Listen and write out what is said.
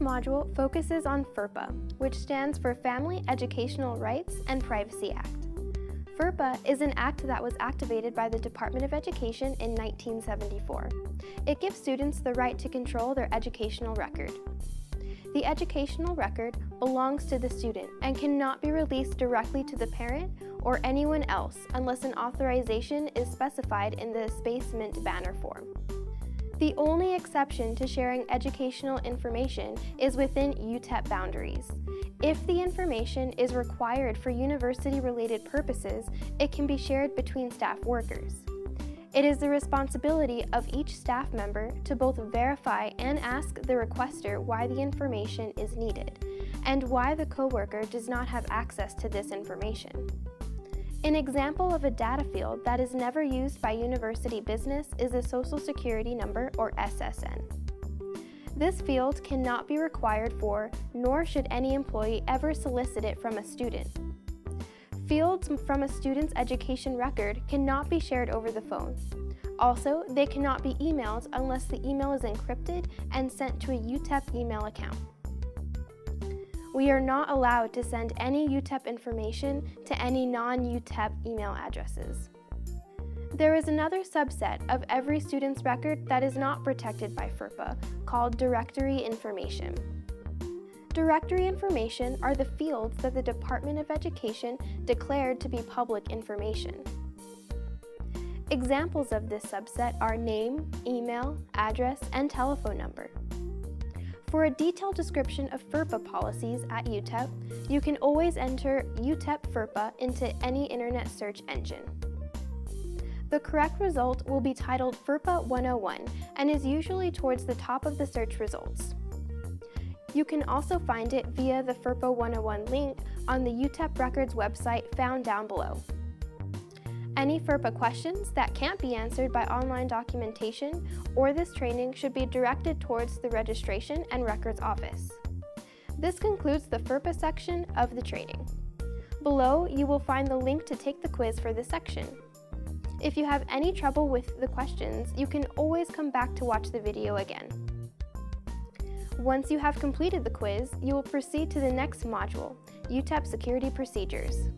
module focuses on FERPA, which stands for Family Educational Rights and Privacy Act. FERPA is an act that was activated by the Department of Education in 1974. It gives students the right to control their educational record. The educational record belongs to the student and cannot be released directly to the parent or anyone else unless an authorization is specified in the Spacement Banner form. The only exception to sharing educational information is within UTEP boundaries. If the information is required for university-related purposes, it can be shared between staff workers. It is the responsibility of each staff member to both verify and ask the requester why the information is needed, and why the coworker does not have access to this information. An example of a data field that is never used by university business is the Social Security number, or SSN. This field cannot be required for, nor should any employee ever solicit it from a student. Fields from a student's education record cannot be shared over the phone. Also, they cannot be emailed unless the email is encrypted and sent to a UTEP email account. We are not allowed to send any UTEP information to any non-UTEP email addresses. There is another subset of every student's record that is not protected by FERPA, called directory information. Directory information are the fields that the Department of Education declared to be public information. Examples of this subset are name, email, address, and telephone number. For a detailed description of FERPA policies at UTEP, you can always enter UTEP FERPA into any internet search engine. The correct result will be titled FERPA 101 and is usually towards the top of the search results. You can also find it via the FERPA 101 link on the UTEP Records website found down below. Any FERPA questions that can't be answered by online documentation or this training should be directed towards the Registration and Records Office. This concludes the FERPA section of the training. Below, you will find the link to take the quiz for this section. If you have any trouble with the questions, you can always come back to watch the video again. Once you have completed the quiz, you will proceed to the next module, UTEP Security Procedures.